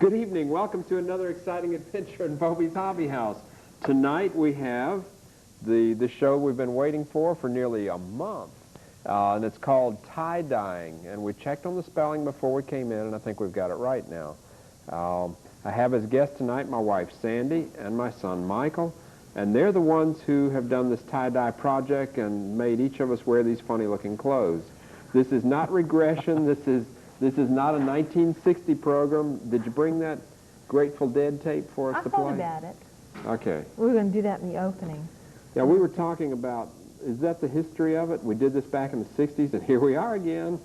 Good evening. Welcome to another exciting adventure in Bobe's Hobby House. Tonight we have the show we've been waiting for nearly a month. And it's called tie-dyeing. And we checked on the spelling before we came in, and I think we've got it right now. I have as guests tonight my wife Sandy and my son Michael. And they're the ones who have done this tie-dye project and made each of us wear these funny-looking clothes. This is not regression. This is not a 1960 program. Did you bring that Grateful Dead tape for us to play? I thought about it. Okay. We were going to do that in the opening. Yeah, we were talking about, is that the history of it? We did this back in the 60s, and here we are again.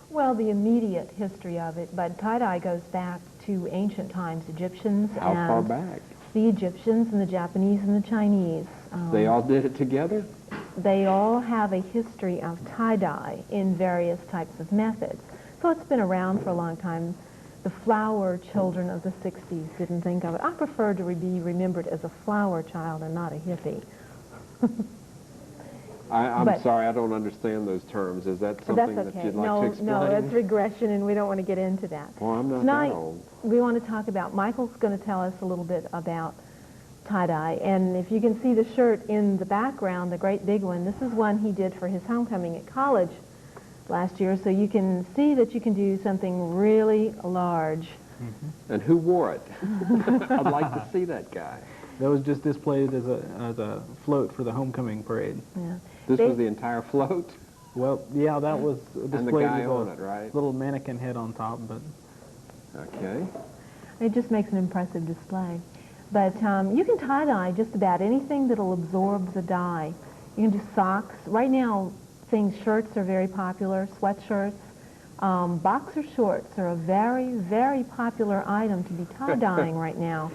Well, the immediate history of it, but tie-dye goes back to ancient times, Egyptians. How far back? The Egyptians and the Japanese and the Chinese. They all did it together? They all have a history of tie-dye in various types of methods. So it's been around for a long time. The flower children of the 60s didn't think of it. I prefer to be remembered as a flower child and not a hippie. I'm sorry, I don't understand those terms. Is that something that you'd like to explain? No, it's regression, and we don't want to get into that. Well, I'm not Tonight, that old. we want to talk about, Michael's going to tell us a little bit about tie-dye. And if you can see the shirt in the background, the great big one, this is one he did for his homecoming at college last year, so you can see that you can do something really large. Mm-hmm. And who wore it? I'd like to see that guy. That was just displayed as a float for the homecoming parade. Yeah. This was the entire float? Well, yeah, that was displayed and the guy with on it, right? Little mannequin head on top, but... Okay. It just makes an impressive display. But you can tie-dye just about anything that'll absorb the dye. You can do socks. Right now, shirts are very popular, sweatshirts. Boxer shorts are a very, very popular item to be tie-dyeing right now.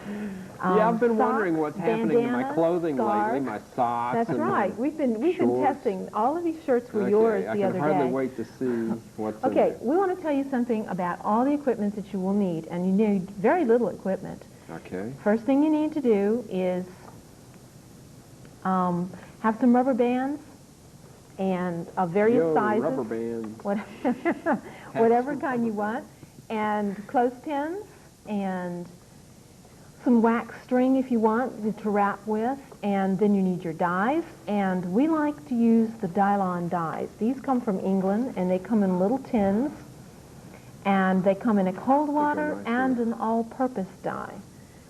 Yeah, I've been wondering what's happening to my clothing lately, my socks. That's right. We've been testing. All of these shirts were yours the other day. I can hardly wait to see what's in Okay, there. we want to tell you something about all the equipment that you will need, and you need very little equipment. Okay. First thing you need to do is have some rubber bands and of various sizes. Rubber bands. Whatever kind you want, and clothespins, and some wax string if you want to wrap with, and then you need your dyes, and we like to use the Dylon dyes. These come from England, and they come in little tins, and they come in a cold water and an all-purpose dye.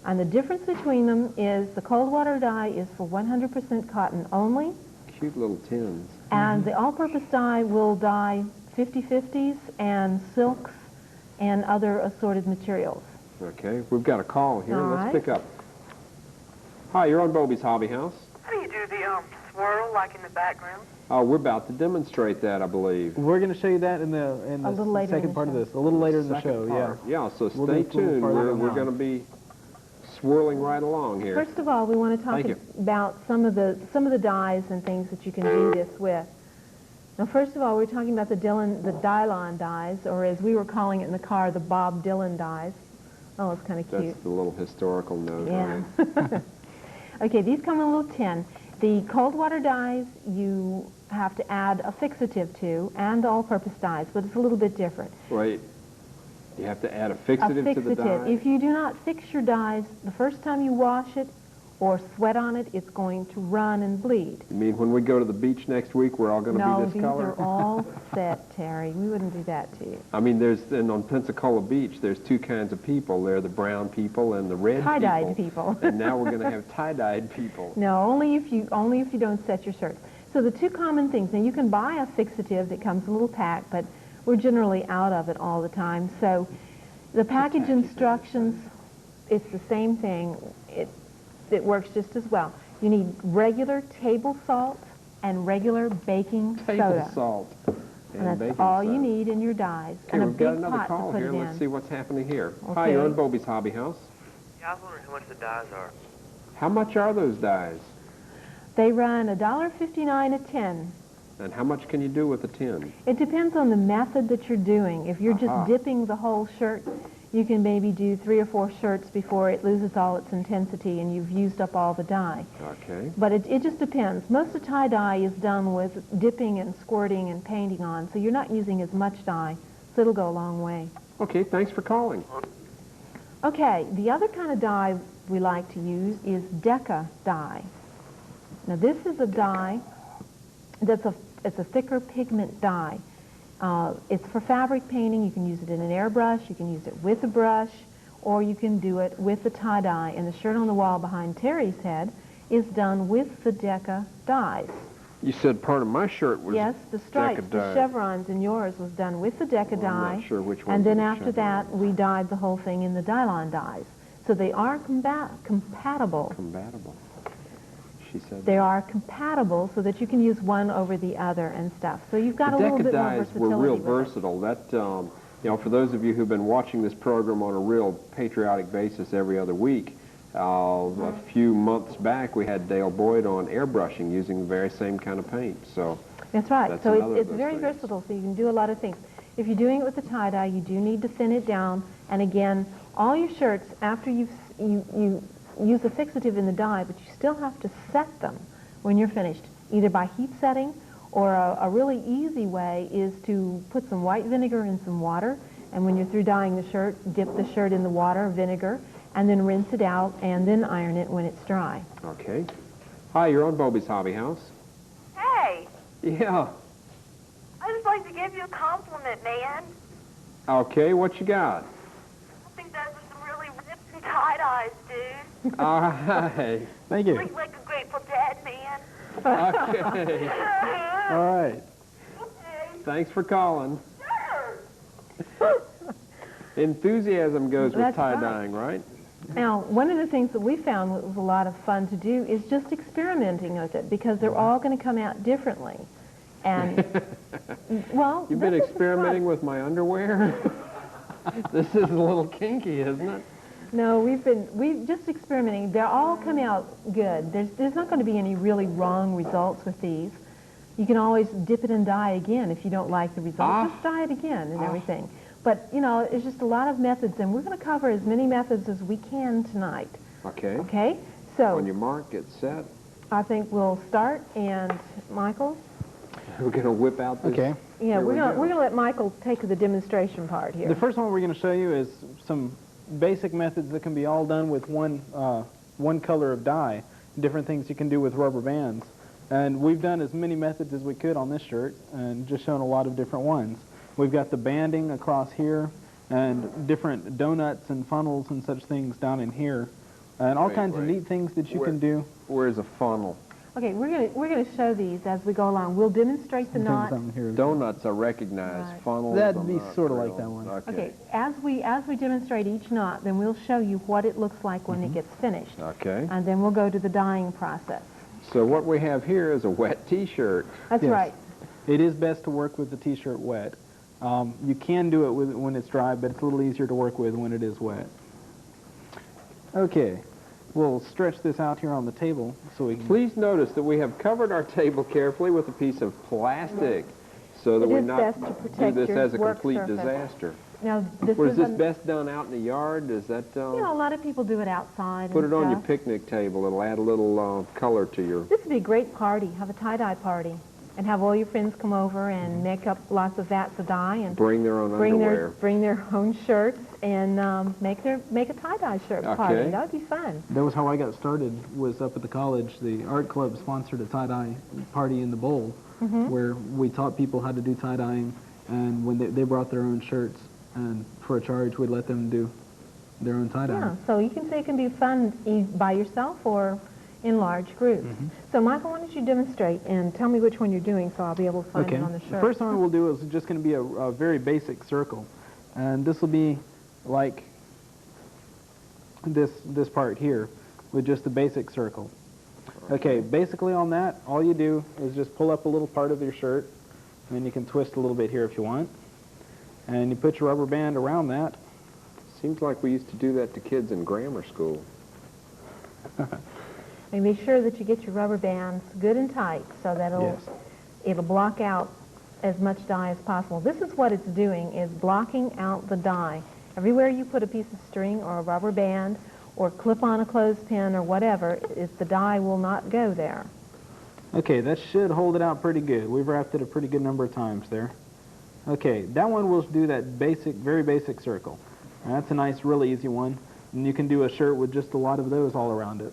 And the difference between them is the cold water dye is for 100% cotton only. Cute little tins. And the all-purpose dye will dye 50/50s and silks and other assorted materials. Okay, we've got a call here. All Let's right. pick up. Hi, you're on Bobe's Hobby House. How do you do the swirl like in the background? We're about to demonstrate that, I believe. We're going to show you that in the second part of this, a little later in the show, yeah. Yeah, so We'll stay do it a little tuned. farther We're on. going to be swirling right along here. First of all, we want to talk Thank you. about some of the dyes and things that you can do this with. Now, first of all, we're talking about the Dylon dyes, or as we were calling it in the car, the Bob Dylan dyes. Oh, it's kind of cute. That's the little historical note, Yeah. right? Okay, these come in a little tin. The cold water dyes you have to add a fixative to, and all-purpose dyes, but it's a little bit different. Wait, you have to add a fixative to the dye? If you do not fix your dyes the first time you wash it or sweat on it, it's going to run and bleed. You mean when we go to the beach next week, we're all going to be this color? No, these are all set, Terry. We wouldn't do that to you. I mean, and on Pensacola Beach, there's two kinds of people. There are the brown people and the red people. Tie-dyed people. And now we're going to have tie-dyed people. No, only if you don't set your shirts. So the two common things, now you can buy a fixative that comes in a little pack, but we're generally out of it all the time. So the package instructions, it's the same thing. It works just as well. You need regular table salt and regular baking soda. Table salt And baking that's all soda. you need in your dyes. Okay, And a we've got big another pot call to put here. it Let's in. see what's happening here. Okay. Hi, you're on Bobe's Hobby House. Yeah, I was wondering how much the dyes are. How much are those dyes? They run $1.59 a tin. And how much can you do with a tin? It depends on the method that you're doing. If you're Aha. just dipping the whole shirt, you can maybe do 3 or 4 shirts before it loses all its intensity and you've used up all the dye. Okay. But it just depends. Most of tie-dye is done with dipping and squirting and painting on, so you're not using as much dye, so it'll go a long way. Okay, thanks for calling. Okay, the other kind of dye we like to use is Deca dye. Now this is a dye it's a thicker pigment dye. It's for fabric painting. You can use it in an airbrush, you can use it with a brush, or you can do it with the tie-dye. And the shirt on the wall behind Terry's head is done with the Deca dyes. You said part of my shirt was Yes, the stripes, Deca the dye. chevrons in yours was done with the Deca dye. I'm not sure which one. And then after that, we dyed the whole thing in the Dylon dyes. So they are compatible. Compatible. She said They are compatible so that you can use one over the other and stuff. So you've got the a little Deca bit more dyes versatility were real with it. versatile. That, you know, for those of you who've been watching this program on a real patriotic basis every other week, a few months back we had Dale Boyd on airbrushing using the very same kind of paint. So that's right. That's So another of it's those very things. versatile, so you can do a lot of things. If you're doing it with the tie-dye, you do need to thin it down. And again, all your shirts, after you use a fixative in the dye, but you still have to set them when you're finished, either by heat setting, or a really easy way is to put some white vinegar in some water, and when you're through dyeing the shirt, dip the shirt in the water, vinegar, and then rinse it out, and then iron it when it's dry. Okay. Hi, you're on Bobe's Hobby House. Hey, Yeah. I just like to give you a compliment, man. Okay, what you got? I think those are some really ripping tie-dyes, dude. All right. Thank you. Like a Grateful Dead, man. Okay. All right. Okay, Thanks for calling. sure. Enthusiasm goes with That's right. tie-dyeing, right? Now, one of the things that we found that was a lot of fun to do is just experimenting with it, because they're all going to come out differently. And, well, You've been this is experimenting with my underwear? This is a little kinky, isn't it? No, we've just experimenting. They're all come out good. There's not going to be any really wrong results with these. You can always dip it and dye again if you don't like the results. Just dye it again and everything. But, you know, it's just a lot of methods, and we're going to cover as many methods as we can tonight. Okay. Okay? So On your mark, get set. I think we'll start, and Michael? We're going to whip out this. Okay. Yeah, Here we're we going go. to let Michael take the demonstration part here. The first one we're going to show you is some basic methods that can be all done with one color of dye, different things you can do with rubber bands. And we've done as many methods as we could on this shirt and just shown a lot of different ones. We've got the banding across here and different donuts and funnels and such things down in here. And all kinds of neat things that you can do. Where's a funnel? Okay, we're gonna show these as we go along. We'll demonstrate the knot. Donuts I recognize. Right. Funnels. That'd I'm be not sort of real- like that one. Okay, as we demonstrate each knot, then we'll show you what it looks like when it gets finished. Okay. And then we'll go to the dyeing process. So what we have here is a wet T-shirt. That's Yes. right. It is best to work with the T-shirt wet. You can do it when it's dry, but it's a little easier to work with when it is wet. Okay, we'll stretch this out here on the table so we can... Please notice that we have covered our table carefully with a piece of plastic so that It we is not best to do protect this your as a work complete surface. disaster. Now, this Or is is this best done out in the yard? Is that you know, a lot of people do it outside. put and it on your stuff. picnic table? It'll add a little color to your. This would be a great party. Have a tie-dye party, and have all your friends come over and make up lots of vats of dye and Bring their own bring underwear. their own shirts and make a tie-dye shirt party. Okay. That would be fun. That was how I got started, was up at the college. The art club sponsored a tie-dye party in the bowl where we taught people how to do tie-dyeing, and when they brought their own shirts, and for a charge we'd let them do their own tie-dye. Yeah, so you can see it can be fun by yourself or in large groups. So Michael, why don't you demonstrate and tell me which one you're doing so I'll be able to find Okay. it on the shirt. The first one we'll do is just going to be a very basic circle. And this will be like this part here with just the basic circle. Okay, basically on that, all you do is just pull up a little part of your shirt, and then you can twist a little bit here if you want. And you put your rubber band around that. Seems like we used to do that to kids in grammar school. And make sure that you get your rubber bands good and tight so that it'll block out as much dye as possible. This is what it's doing, is blocking out the dye. Everywhere you put a piece of string or a rubber band or clip on a clothespin or whatever, the dye will not go there. Okay, that should hold it out pretty good. We've wrapped it a pretty good number of times there. Okay, that one we'll do that basic, very basic circle. And that's a nice, really easy one. And you can do a shirt with just a lot of those all around it.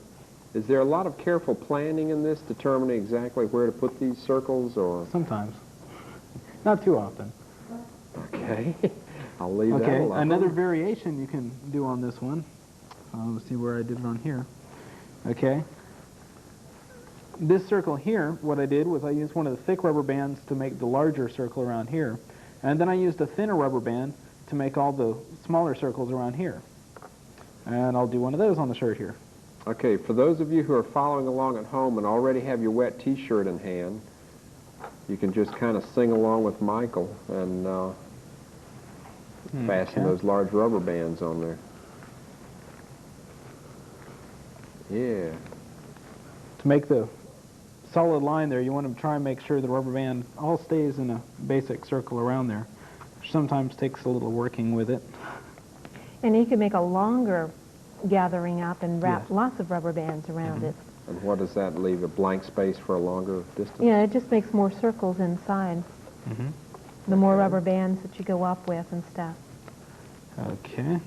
Is there a lot of careful planning in this, determining exactly where to put these circles, or? Sometimes. Not too often. Okay. I'll leave that Okay, alone. another variation you can do on this one. Let's see where I did it on here. Okay. This circle here, what I did was I used one of the thick rubber bands to make the larger circle around here. And then I used a thinner rubber band to make all the smaller circles around here. And I'll do one of those on the shirt here. Okay, for those of you who are following along at home and already have your wet t-shirt in hand, you can just kind of sing along with Michael and fasten those large rubber bands on there. Yeah. To make the solid line there, you want to try and make sure the rubber band all stays in a basic circle around there, which sometimes takes a little working with it. And you can make a longer gathering up and wrap lots of rubber bands around it. And what does that leave, a blank space for a longer distance? Yeah, it just makes more circles inside. The more rubber bands that you go up with and stuff. Okay.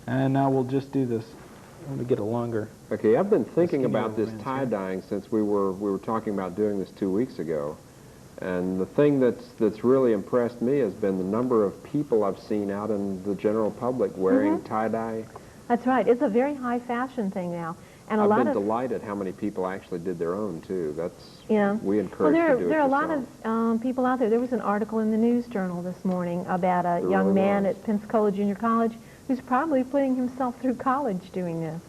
And now we'll just do this. Let me get a longer. Okay, I've been thinking Skinny about this rubber bands, tie-dyeing since we were talking about doing this 2 weeks ago. And the thing that's really impressed me has been the number of people I've seen out in the general public wearing tie-dye. That's right. It's a very high fashion thing now. And I've been delighted how many people actually did their own, too. We encourage you to do it there are a lot yourself. of people out there. There was an article in the News Journal this morning about a young man at Pensacola Junior College who's probably putting himself through college doing this,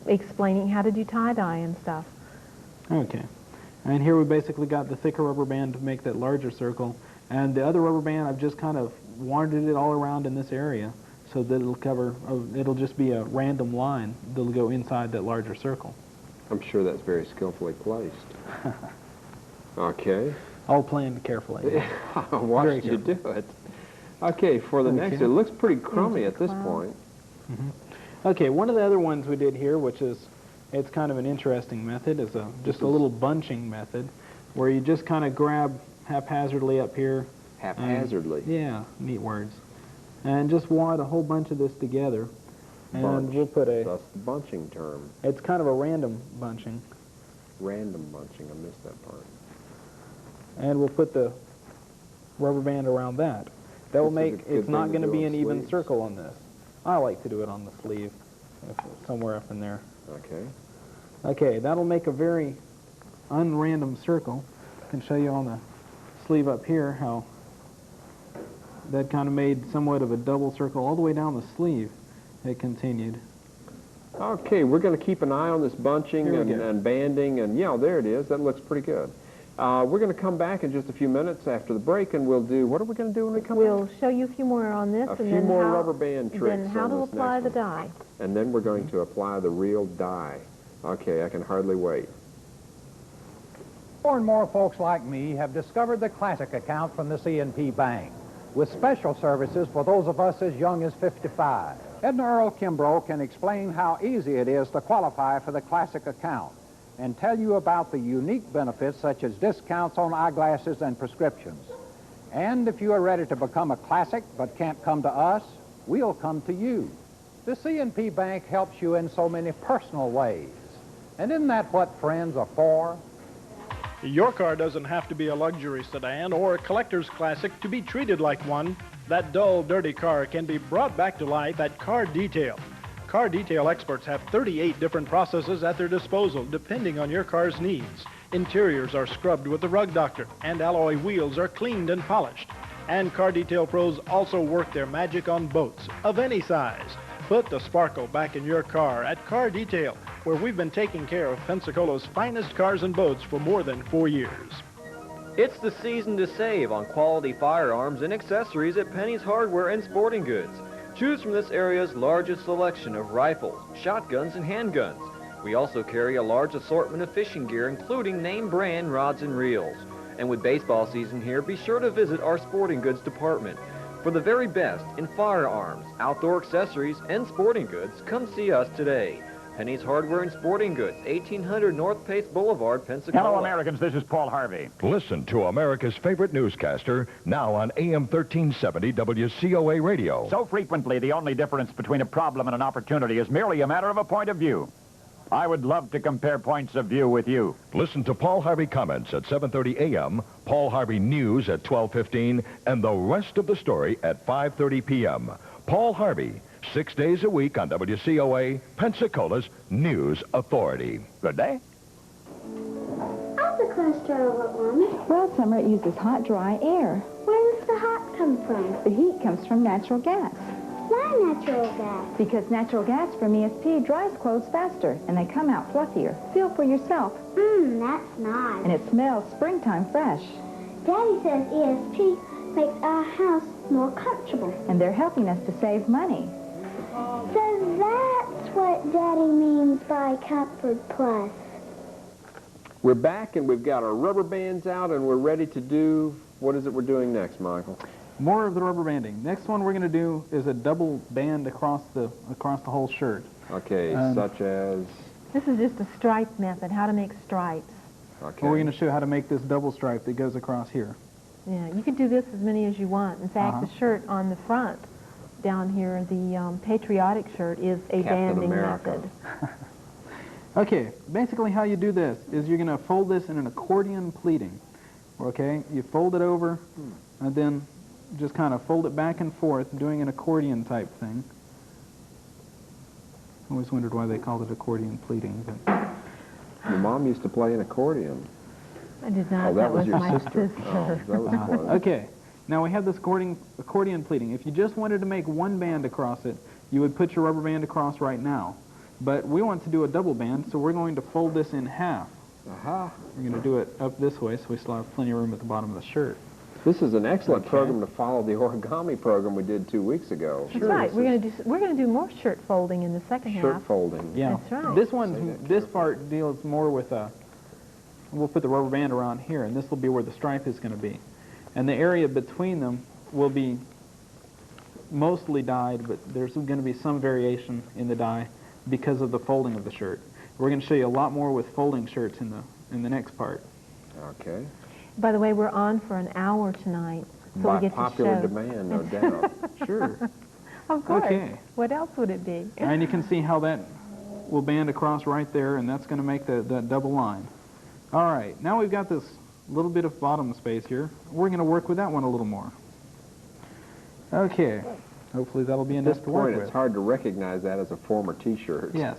explaining how to do tie-dye and stuff. Okay. And here we basically got the thicker rubber band to make that larger circle. And the other rubber band, I've just kind of wandered it all around in this area so that it'll cover, it'll just be a random line that'll go inside that larger circle. I'm sure that's very skillfully placed. Okay. All planned carefully. I watched you do it. Okay, for the next, it looks pretty crummy at this point. Okay, one of the other ones we did here, which is, it's kind of an interesting method, is just a little bunching method, where you just kind of grab haphazardly up here. Haphazardly? Yeah, neat words. And just wad a whole bunch of this together. And we'll put a... That's the bunching term. It's kind of a random bunching. Random bunching, I missed that part. And we'll put the rubber band around that. That will make, it's not going to be an even circle on this. I like to do it on the sleeve, somewhere up in there. Okay. Okay, that'll make a very unrandom circle. I can show you on the sleeve up here how that kind of made somewhat of a double circle all the way down the sleeve. It continued. Okay, we're going to keep an eye on this bunching and banding, and yeah, there it is. That looks pretty good. We're going to come back in just a few minutes after the break, and we'll do, what are we going to do when we come back? We'll show you a few more on this. A few more rubber band tricks. Then how to apply the dye. And then we're going to apply the real dye. Okay, I can hardly wait. More and more folks like me have discovered the classic account from the C&P Bank, with special services for those of us as young as 55. Edna Earl Kimbrough can explain how easy it is to qualify for the classic account and tell you about the unique benefits such as discounts on eyeglasses and prescriptions. And if you are ready to become a classic but can't come to us, we'll come to you. The C&P Bank helps you in so many personal ways. And isn't that what friends are for? Your car doesn't have to be a luxury sedan or a collector's classic to be treated like one. That dull, dirty car can be brought back to life at Car Detail. Car Detail experts have 38 different processes at their disposal, depending on your car's needs. Interiors are scrubbed with the Rug Doctor, and alloy wheels are cleaned and polished. And Car Detail pros also work their magic on boats of any size. Put the sparkle back in your car at Car Detail, where we've been taking care of Pensacola's finest cars and boats for more than 4 years. It's the season to save on quality firearms and accessories at Penny's Hardware and Sporting Goods. Choose from this area's largest selection of rifles, shotguns, and handguns. We also carry a large assortment of fishing gear, including name brand rods and reels. And with baseball season here, be sure to visit our sporting goods department. For the very best in firearms, outdoor accessories, and sporting goods, come see us today. Penny's Hardware and Sporting Goods, 1800 North Pace Boulevard, Pensacola. Hello, Americans. This is Paul Harvey. Listen to America's favorite newscaster now on AM 1370 WCOA Radio. So frequently, the only difference between a problem and an opportunity is merely a matter of a point of view. I would love to compare points of view with you. Listen to Paul Harvey Comments at 7:30 a.m., Paul Harvey News at 12:15, and the rest of the story at 5:30 p.m. Paul Harvey, 6 days a week on WCOA, Pensacola's News Authority. Good day. How's the cholesterol work, Mommy? Well, Summer, it uses hot, dry air. Where does the hot come from? The heat comes from natural gas. Why natural gas? Because natural gas from ESP dries clothes faster, and they come out fluffier. Feel for yourself. That's nice. And it smells springtime fresh. Daddy says ESP makes our house more comfortable. And they're helping us to save money. So that's what Daddy means by Comfort Plus. We're back, and we've got our rubber bands out, and we're ready to do, what is it we're doing next, Michael? More of the rubber banding. Next one we're going to do is a double band across the whole shirt. Okay, such as? This is just a stripe method, how to make stripes. Okay. Well, we're going to show you how to make this double stripe that goes across here. Yeah, you can do this as many as you want. In fact, the shirt on the front down here, the patriotic shirt, is a banding method. Okay, basically how you do this is you're going to fold this in an accordion pleating. Okay, you fold it over and then just kind of fold it back and forth, doing an accordion type thing. I always wondered why they called it accordion pleating. But Your mom used to play an accordion. I did not. Oh, that was your my sister. Oh, that was close. Okay, now we have this accordion pleating. If you just wanted to make one band across it, you would put your rubber band across right now. But we want to do a double band, so we're going to fold this in half. We're going to do it up this way, so we still have plenty of room at the bottom of the shirt. This is an excellent program to follow the origami program we did 2 weeks ago. That's right. We're going to do more shirt folding in the second half. Shirt folding. Yeah. That's right. This part deals more with we'll put the rubber band around here, and this will be where the stripe is going to be. And the area between them will be mostly dyed, but there's going to be some variation in the dye because of the folding of the shirt. We're going to show you a lot more with folding shirts in the next part. Okay. By the way, we're on for an hour tonight, so By we get popular to show. demand, no doubt. Sure. Of course. Okay. What else would it be? And you can see how that will band across right there, and that's going to make that double line. All right, now we've got this little bit of bottom space here. We're going to work with that one a little more. Okay. Hopefully that'll be enough At this to work point, with. it's hard to recognize that as a former T-shirt. Yes.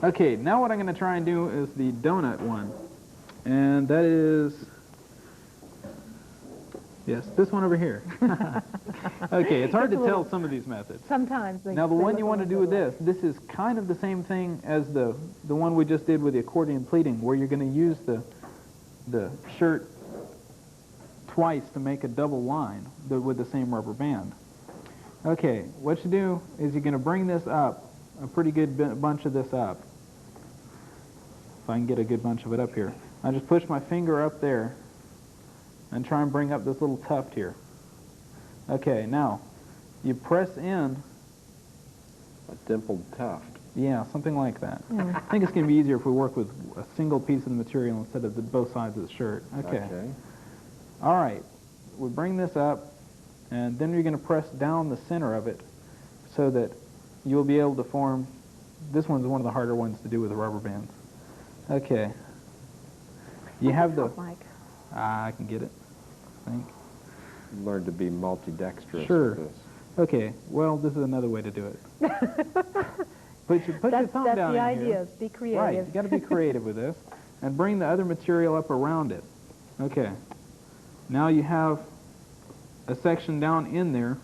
Okay, now what I'm going to try and do is the donut one. And that is, yes, this one over here. Okay, it's hard to tell some of these methods. Sometimes. Now the one you want to do with this is kind of the same thing as the one we just did with the accordion pleating, where you're going to use the shirt twice to make a double line with the same rubber band. Okay, what you do is you're going to bring this up, a pretty good bunch of this up. If I can get a good bunch of it up here. I just push my finger up there and try and bring up this little tuft here. Okay, now you press in. A dimpled tuft. Yeah, something like that. I think it's going to be easier if we work with a single piece of the material instead of both sides of the shirt. Okay. All right, we bring this up, and then you're going to press down the center of it so that you'll be able to form. This one's one of the harder ones to do with the rubber bands. Okay. You have the... I can get it, I think. Learn to be multi-dexterous. Sure. With this. Okay, well, this is another way to do it. Put your thumb down in here. That's the idea, be creative. Right, you got to be creative with this. And bring the other material up around it. Okay. Now you have a section down in there.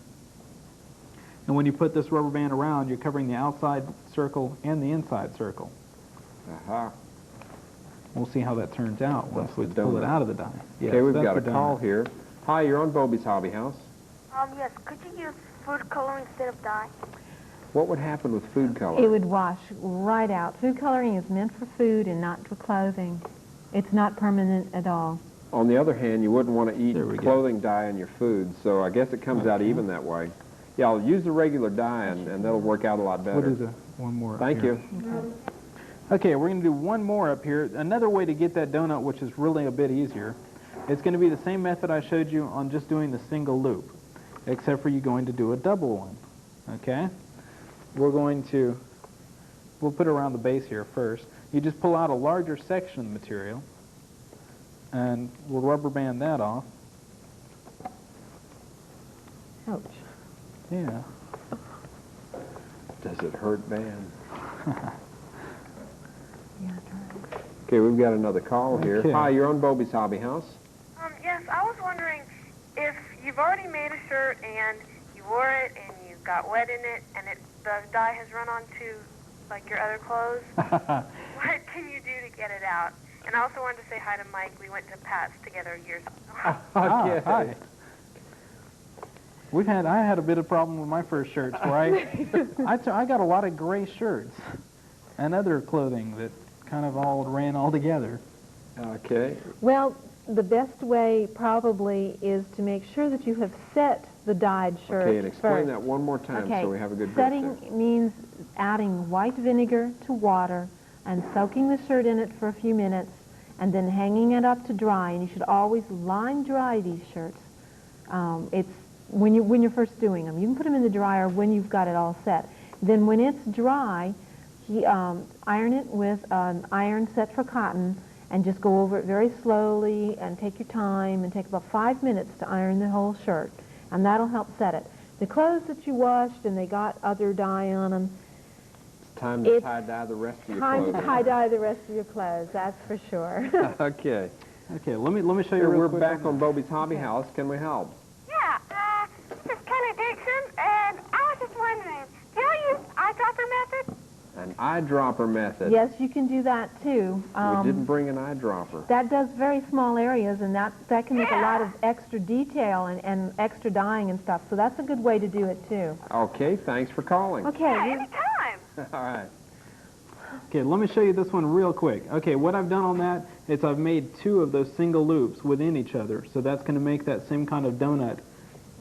And when you put this rubber band around, you're covering the outside circle and the inside circle. We'll see how that turns out once we pull it out of the die. Yes, okay, we've got a call here. Hi, you're on Bobe's Hobby House. Yes, could you use food color instead of dye? What would happen with food color? It would wash right out. Food coloring is meant for food and not for clothing. It's not permanent at all. On the other hand, you wouldn't want to eat clothing dye in your food, so I guess it comes out even that way. Yeah, I'll use the regular dye, and that'll work out a lot better. What is one more. Thank up here. you. Okay, we're going to do one more up here. Another way to get that donut, which is really a bit easier, it's going to be the same method I showed you on just doing the single loop, except for you going to do a double one. Okay? We'll put it around the base here first. You just pull out a larger section of the material, and we'll rubber band that off. Ouch. Yeah. Does it hurt bad? Yeah, try. Okay, we've got another call here. Okay. Hi, you're on Bobe's Hobby House. Yes, I was wondering if you've already made a shirt and you wore it and you got wet in it and the dye has run onto, like, your other clothes, what can you do to get it out? And I also wanted to say hi to Mike. We went to Pat's together years ago. Okay. Hi. I had a bit of problem with my first shirts where I got a lot of gray shirts and other clothing that kind of all ran all together. Okay. Well, the best way probably is to make sure that you have set the dyed shirt Okay, and explain first. that one more time so we have a good grip Setting there. means adding white vinegar to water and soaking the shirt in it for a few minutes and then hanging it up to dry. And you should always line dry these shirts. It's when you're first doing them. You can put them in the dryer when you've got it all set. Then when it's dry, iron it with an iron set for cotton and just go over it very slowly and take your time and take about 5 minutes to iron the whole shirt. And that'll help set it. The clothes that you washed and they got other dye on them, It's time to tie-dye the rest of your clothes. time to tie-dye the rest of your clothes, that's for sure. Okay. Okay, let me show you Here, real we're quick back on Bobe's Hobby House. Can we help? Yeah, this is Kenny Dixon, and I was just wondering, do you use eyedropper method? An eyedropper method. Yes, you can do that too. We didn't bring an eyedropper. That does very small areas, and that can make a lot of extra detail and extra dyeing and stuff. So that's a good way to do it too. Okay, thanks for calling. Okay. Yeah, anytime. All right. Okay, let me show you this one real quick. Okay, what I've done on that is I've made 2 of those single loops within each other. So that's going to make that same kind of donut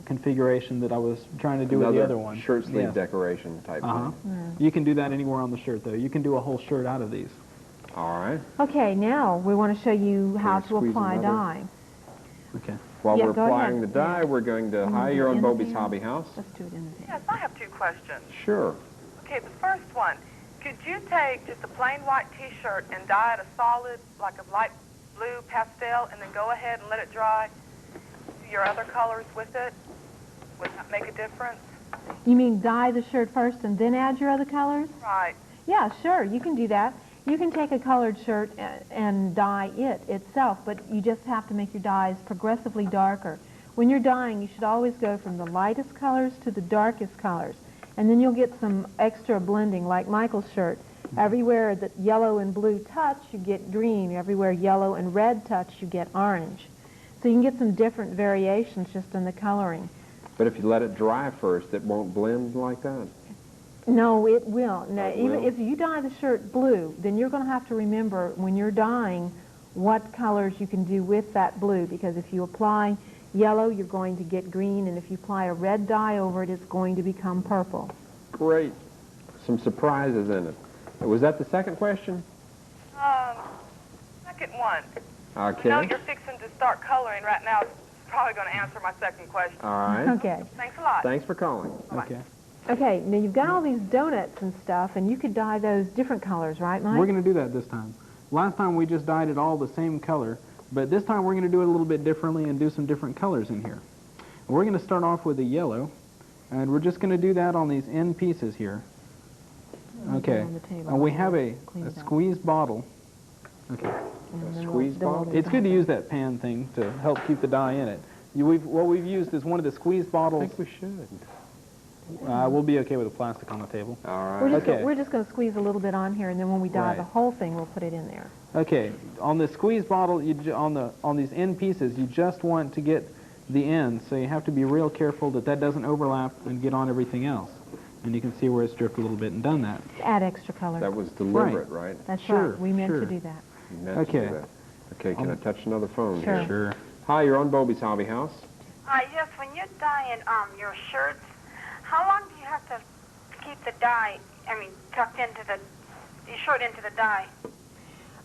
configuration that I was trying to do with the other one. Shirt sleeve Yes. decoration type thing. You can do that anywhere on the shirt, though. You can do a whole shirt out of these. All right. Okay, now we want to show you how to squeeze apply another? dye. Okay. While Yeah, we're go applying ahead. the dye, we're going to... Hi, you're on In the Bobe's pan. Hobby House. Let's do it in the pan. Yes, I have 2 questions. Sure. Okay, the first one, could you take just a plain white T-shirt and dye it a solid, like a light blue pastel, and then go ahead and let it dry your other colors with it? Would that make a difference? You mean dye the shirt first and then add your other colors? Right. Yeah, sure, you can do that. You can take a colored shirt and dye it itself, but you just have to make your dyes progressively darker. When you're dyeing, you should always go from the lightest colors to the darkest colors, and then you'll get some extra blending, like Michael's shirt. Everywhere that yellow and blue touch, you get green. Everywhere yellow and red touch, you get orange. So you can get some different variations just in the coloring. But if you let it dry first, it won't blend like that? No, it will. No, It even will? if you dye the shirt blue, then you're going to have to remember when you're dyeing what colors you can do with that blue, because if you apply yellow, you're going to get green, and if you apply a red dye over it, it's going to become purple. Great. Some surprises in it. Was that the second question? Second one. Okay. I know you're fixing to start coloring right now. It's probably going to answer my second question. All right. Okay. Thanks a lot. Thanks for calling. Okay. Okay, now you've got all these donuts and stuff, and you could dye those different colors, right, Mike? We're going to do that this time. Last time we just dyed it all the same color, but this time we're going to do it a little bit differently and do some different colors in here. We're going to start off with the yellow, and we're just going to do that on these end pieces here. Okay. And we have a squeeze bottle. Okay. Squeeze bottle? It's good to use that pan thing to help keep the dye in it. What we've used is one of the squeeze bottles. I think we should. We'll be okay with the plastic on the table. All right. We're just going to squeeze a little bit on here, and then when we dye Right. the whole thing, we'll put it in there. Okay, on the squeeze bottle, on these end pieces, you just want to get the ends, so you have to be real careful that that doesn't overlap and get on everything else. And you can see where it's dripped a little bit and done that. Add extra color. That was deliberate, right? That's Sure, right. We meant sure. to do that. You meant to do Okay. that. Okay, can I touch another phone Sure. here? Sure. Hi, you're on Bobe's Hobby House. Yes, when you're dyeing your shirts, how long do you have to keep the dye tucked into the shirt into the dye?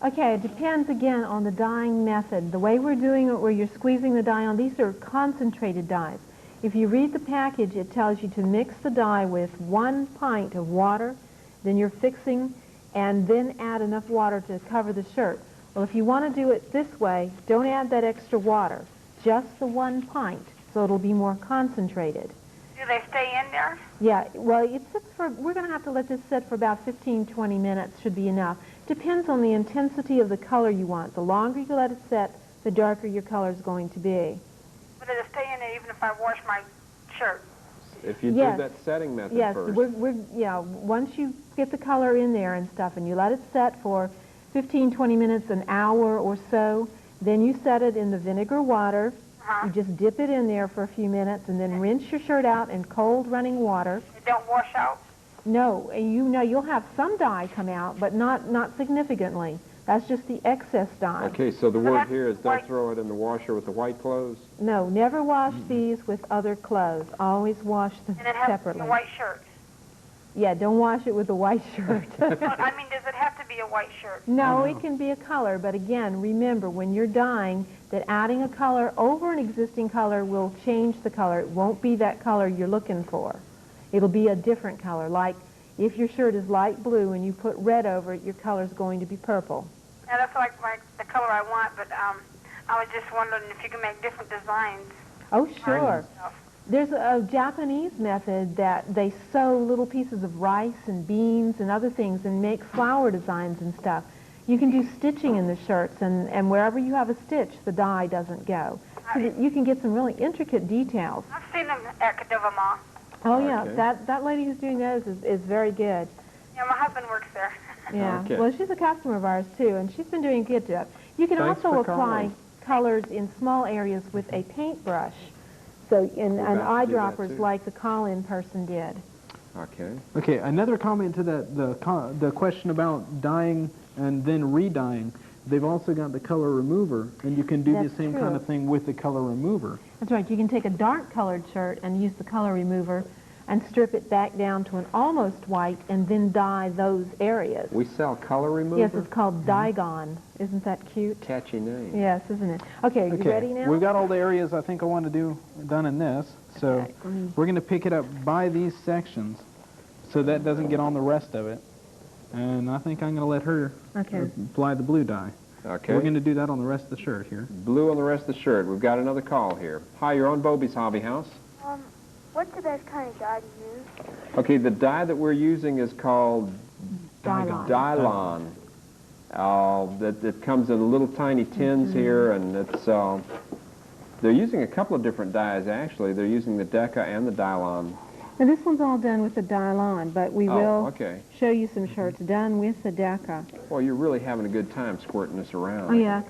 Okay, it depends again on the dyeing method. The way we're doing it, where you're squeezing the dye on, these are concentrated dyes. If you read the package, it tells you to mix the dye with 1 pint of water, then you're fixing, and then add enough water to cover the shirt. Well, if you want to do it this way, don't add that extra water, just the 1 pint, so it'll be more concentrated. Do they stay in there? Yeah, well, we're going to have to let this sit for about 15, 20 minutes, should be enough. Depends on the intensity of the color you want. The longer you let it set, the darker your color is going to be. But does it stay in there even if I wash my shirt? If you do that setting method first. Yes, once you get the color in there and stuff, and you let it set for 15, 20 minutes, an hour or so, then you set it in the vinegar water. You just dip it in there for a few minutes, and then rinse your shirt out in cold running water. It don't wash out? No, you'll have some dye come out, but not significantly. That's just the excess dye. Okay, so the word here is don't throw it in the washer with the white clothes? No, never wash these with other clothes. Always wash them separately. And it has to be a white shirt? Yeah, don't wash it with a white shirt. Does it have to be a white shirt? No, it can be a color, but again, remember, when you're dyeing, that adding a color over an existing color will change the color. It won't be that color you're looking for. It'll be a different color. Like if your shirt is light blue and you put red over it, your color is going to be purple. Yeah, that's like the color I want, but I was just wondering if you can make different designs. Oh, sure. There's a Japanese method that they sew little pieces of rice and beans and other things and make flower designs and stuff. You can do stitching in the shirts, and wherever you have a stitch, the dye doesn't go. So that you can get some really intricate details. I've seen them at Kadova. Oh, yeah. That lady who's doing those is very good. Yeah, my husband works there. Yeah. Well, she's a customer of ours, too, and she's been doing a good job. You can also apply colors in small areas with a paintbrush. So, and eyedroppers like the call-in person did. Okay. Okay, another comment to that, the question about dyeing and then re-dyeing. They've also got the color remover, and you can do the same kind of thing with the color remover. That's right. You can take a dark colored shirt and use the color remover and strip it back down to an almost white and then dye those areas. We sell color remover? Yes, it's called Dyegon. Isn't that cute? Catchy name. Yes, isn't it? Okay, you ready now? We've got all the areas I think I want to do done in this, so we're going to pick it up by these sections so that doesn't get on the rest of it. And I think I'm going to let her apply the blue dye. Okay. We're going to do that on the rest of the shirt here. Blue on the rest of the shirt. We've got another call here. Hi, you're on Bobe's Hobby House. What's the best kind of dye to use? Okay, the dye that we're using is called Dylon. That comes in little tiny tins here, and it's they're using a couple of different dyes actually. They're using the Deca and the Dylon. Now this one's all done with the Dylon, but we will show you some shirts done with the Deca. Well, you're really having a good time squirting this around. Oh yeah.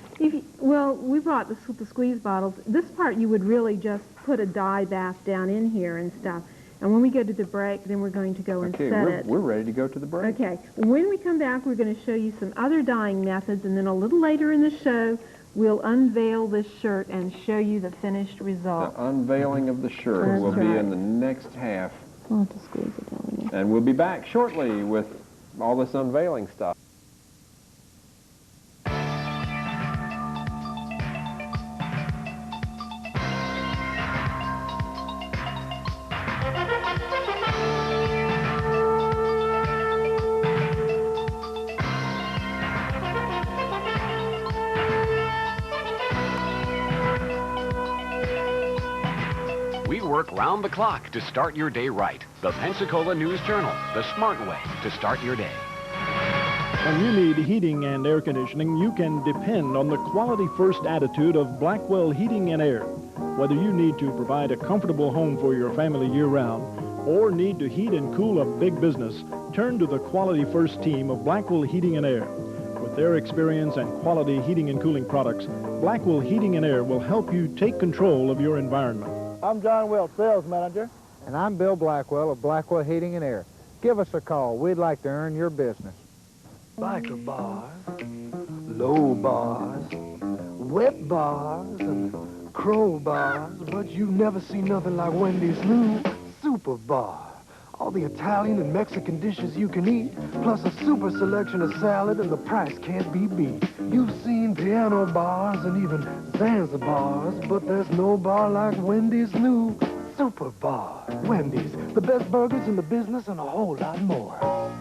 Well, we brought the squeeze bottles. This part you would really just put a dye bath down in here and stuff. And when we go to the break, then we're going to go and set it. We're ready to go to the break. Okay. When we come back, we're going to show you some other dyeing methods, and then a little later in the show, we'll unveil this shirt and show you the finished result. The unveiling of the shirt will be in the next half. I'll have to squeeze it down again. And we'll be back shortly with all this unveiling stuff. We work round the clock to start your day right. The Pensacola News Journal, the smart way to start your day. When you need heating and air conditioning, you can depend on the quality-first attitude of Blackwell Heating and Air. Whether you need to provide a comfortable home for your family year-round or need to heat and cool a big business, turn to the quality-first team of Blackwell Heating and Air. With their experience and quality heating and cooling products, Blackwell Heating and Air will help you take control of your environment. I'm John Welch, sales manager. And I'm Bill Blackwell of Blackwell Heating and Air. Give us a call. We'd like to earn your business. Biker bars, low bars, wet bars, and crow bars, but you never see nothing like Wendy's new Super Bar. All the Italian and Mexican dishes you can eat, plus a super selection of salad, and the price can't be beat. You've seen piano bars and even Zanzibars, but there's no bar like Wendy's new Super Bar. Wendy's, the best burgers in the business and a whole lot more.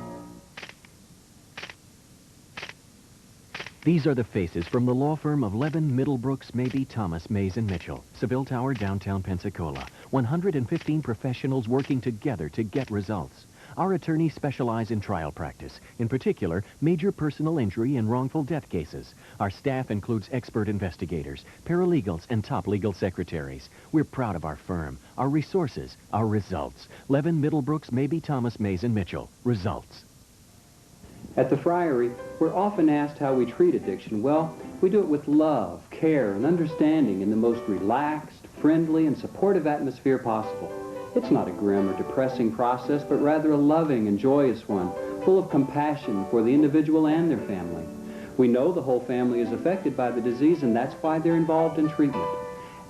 These are the faces from the law firm of Levin, Middlebrooks, Mabee, Thomas, Mays, and Mitchell. Seville Tower, downtown Pensacola. 115 professionals working together to get results. Our attorneys specialize in trial practice, in particular, major personal injury and wrongful death cases. Our staff includes expert investigators, paralegals, and top legal secretaries. We're proud of our firm, our resources, our results. Levin, Middlebrooks, Mabee, Thomas, Mays, and Mitchell. Results. At the Friary, we're often asked how we treat addiction. Well, we do it with love, care, and understanding in the most relaxed, friendly, and supportive atmosphere possible. It's not a grim or depressing process, but rather a loving and joyous one, full of compassion for the individual and their family. We know the whole family is affected by the disease, and that's why they're involved in treatment.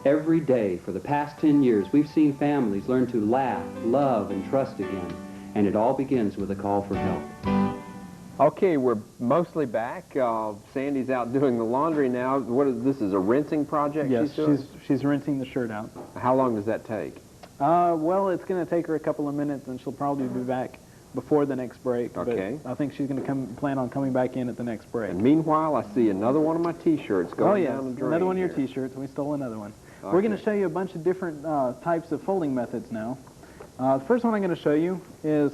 Every day for the past 10 years, we've seen families learn to laugh, love, and trust again. And it all begins with a call for help. Okay, we're mostly back. Sandy's out doing the laundry now. This is a rinsing project? Yes, she's rinsing the shirt out. How long does that take? Well, it's going to take her a couple of minutes, and she'll probably be back before the next break. Okay. But I think she's going to plan on coming back in at the next break. And meanwhile, I see another one of my T-shirts going down the drain. Another one of your T-shirts. We stole another one. Okay. We're going to show you a bunch of different types of folding methods now. The first one I'm going to show you is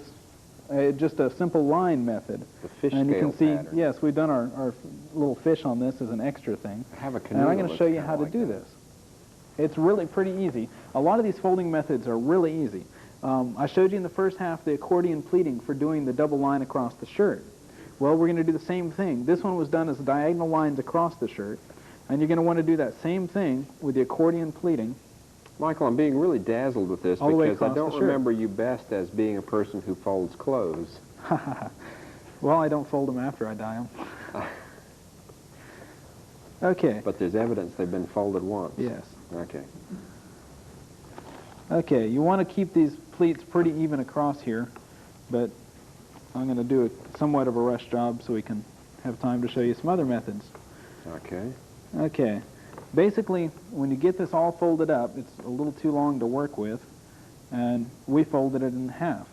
just a simple line method. The fish and you scale can see, pattern. yes, we've done our little fish on this as an extra thing. I have a canoe. And I'm going to show you how to do this. It's really pretty easy. A lot of these folding methods are really easy. I showed you in the first half the accordion pleating for doing the double line across the shirt. Well, we're going to do the same thing. This one was done as diagonal lines across the shirt, and you're going to want to do that same thing with the accordion pleating. Michael, I'm being really dazzled with this because I don't remember you best as being a person who folds clothes. Well, I don't fold them after I dye them. Okay. But there's evidence they've been folded once. Yes. Okay. Okay, you want to keep these pleats pretty even across here, but I'm going to do somewhat of a rush job so we can have time to show you some other methods. Okay. Okay. Basically, when you get this all folded up, it's a little too long to work with, and we folded it in half.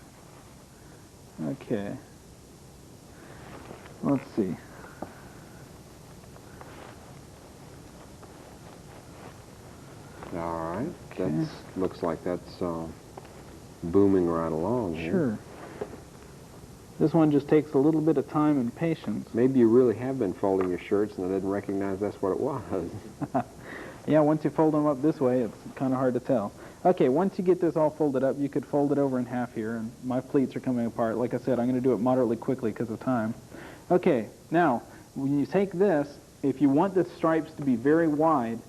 Okay. Let's see. All right. Okay. Looks like that's booming right along here. Sure. This one just takes a little bit of time and patience. Maybe you really have been folding your shirts and I didn't recognize that's what it was. Yeah, once you fold them up this way, it's kind of hard to tell. Okay, once you get this all folded up, you could fold it over in half here, and my pleats are coming apart. Like I said, I'm going to do it moderately quickly because of time. Okay, now, when you take this, if you want the stripes to be very wide,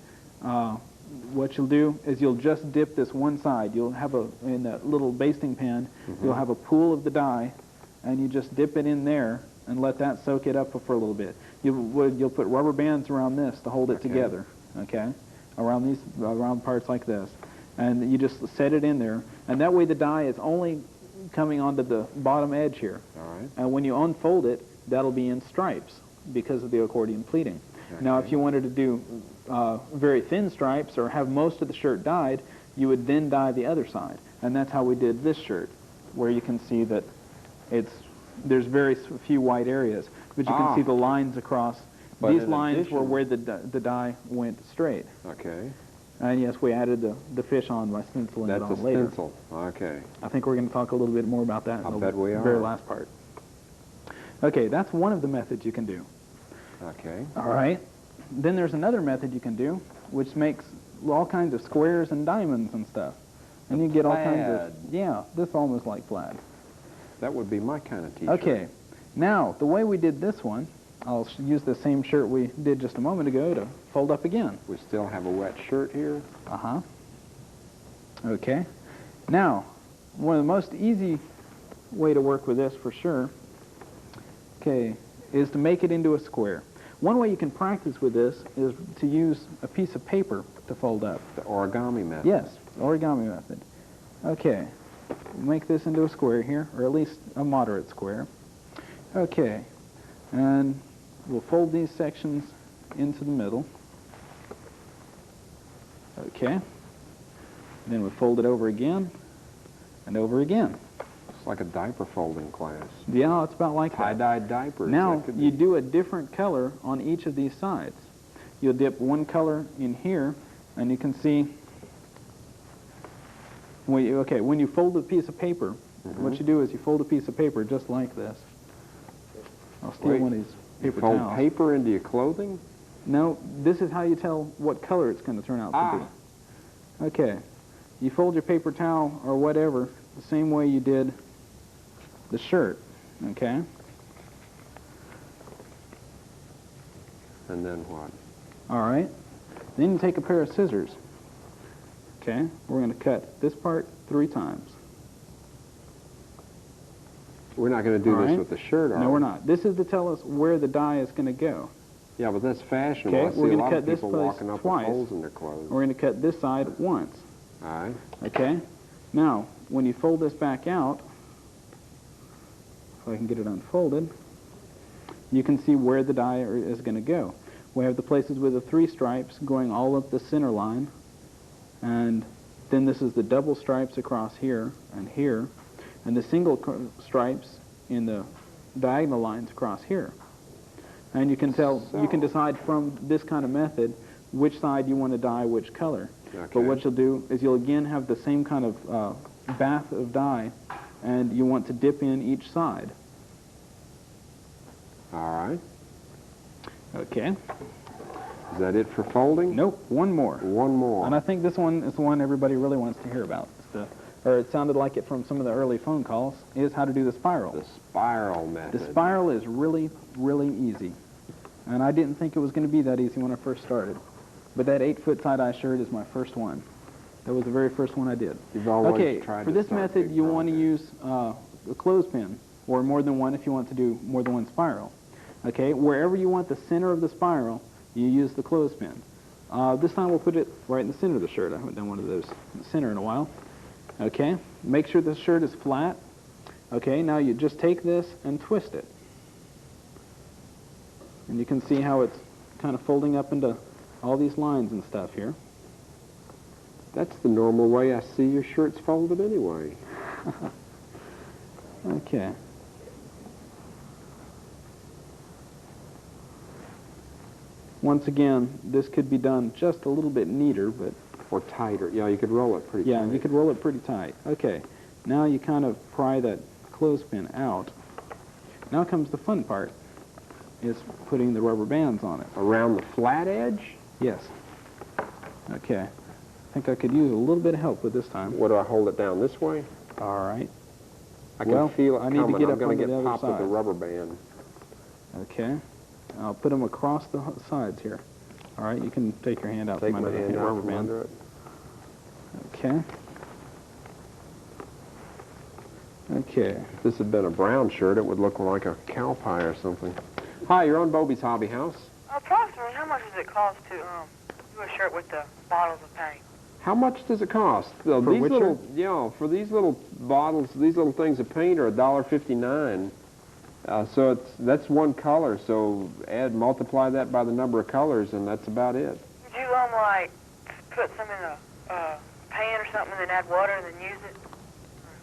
what you'll do is you'll just dip this one side. You'll have in that little basting pan, you'll have a pool of the dye, and you just dip it in there and let that soak it up for a little bit. You'll put rubber bands around this to hold it together, okay? Around parts like this. And you just set it in there, and that way the dye is only coming onto the bottom edge here. All right. And when you unfold it, that'll be in stripes because of the accordion pleating. Okay. Now, if you wanted to do very thin stripes or have most of the shirt dyed, you would then dye the other side. And that's how we did this shirt, where you can see that there's very few white areas, but you can see the lines across. But these lines were where the dye went straight. Okay. And yes, we added the fish on by stenciling it on later. That's a stencil. Okay. I think we're going to talk a little bit more about that in the very last part. Okay, that's one of the methods you can do. Okay. All right. Then there's another method you can do, which makes all kinds of squares and diamonds and stuff. And you get all kinds of, yeah, this almost like plaid. That would be my kind of T-shirt. Okay. Now, the way we did this one, I'll use the same shirt we did just a moment ago to fold up again. We still have a wet shirt here. Uh-huh. Okay. Now, one of the most easy way to work with this for sure, okay, is to make it into a square. One way you can practice with this is to use a piece of paper to fold up. The origami method. Yes, origami method. Okay. make this into a square here, or at least a moderate square. Okay, and we'll fold these sections into the middle. Okay, then we'll fold it over again and over again. It's like a diaper folding class. Yeah, it's about like that. Tie-dyed diapers. Now, you do a different color on each of these sides. You'll dip one color in here, and you can see, when you fold a piece of paper, what you do is you fold a piece of paper just like this. I'll steal one of these paper towels. Fold paper into your clothing? No, this is how you tell what color it's going to turn out to be. Okay, you fold your paper towel or whatever the same way you did the shirt, okay? And then what? All right. Then you take a pair of scissors. Okay, we're going to cut this part 3 times. We're not going to do this with the shirt, are we? No, we're not. This is to tell us where the dye is going to go. Yeah, but that's fashionable. Okay, I see we're a going to lot cut of this people place walking up twice. with holes in their clothes. We're going to cut this side once. All right. Okay? Now, when you fold this back out, if I can get it unfolded, you can see where the dye is going to go. We have the places with the 3 stripes going all up the center line, and then this is the double stripes across here, and the single stripes in the diagonal lines across here. And you can tell, you can decide from this kind of method which side you want to dye which color. Okay. But what you'll do is you'll again have the same kind of bath of dye, and you want to dip in each side. All right. Okay. Is that it for folding? Nope, one more. One more. And I think this one is the one everybody really wants to hear about. Or it sounded like it from some of the early phone calls, is how to do the spiral. The spiral method. The spiral is really, really easy. And I didn't think it was going to be that easy when I first started. But that 8-foot tie-dye shirt is my first one. That was the very first one I did. You've always okay, tried for to this start method, big you want to projects. use a clothespin, or more than one if you want to do more than one spiral. Okay, wherever you want the center of the spiral, you use the clothespin. This time we'll put it right in the center of the shirt. I haven't done one of those in the center in a while. Okay, make sure the shirt is flat. Okay, now you just take this and twist it. And you can see how it's kind of folding up into all these lines and stuff here. That's the normal way I see your shirts folded anyway. Okay. Once again, this could be done just a little bit neater, but... Or tighter. Yeah, you could roll it pretty tight. Yeah, you could roll it pretty tight. Okay. Now you kind of pry that clothespin out. Now comes the fun part, is putting the rubber bands on it. Around the flat edge? Yes. Okay. I think I could use a little bit of help with this time. What, do I hold it down this way? All right. I can feel it I need coming. to get I'm up going to onto the get other popped with the side. rubber band. Okay. I'll put them across the sides here. All right, you can take your hand out Take from my under hand the out rubber from band. under it. Okay. Okay. If this had been a brown shirt, it would look like a cow pie or something. Hi, you're on Bobe's Hobby House. Approximately, how much does it cost to do a shirt with the bottles of paint? How much does it cost? For These which little, for these little bottles, these little things of paint are $1.59. So that's one color. So multiply that by the number of colors, and that's about it. Would you like put some in a pan or something, and then add water, and then use it?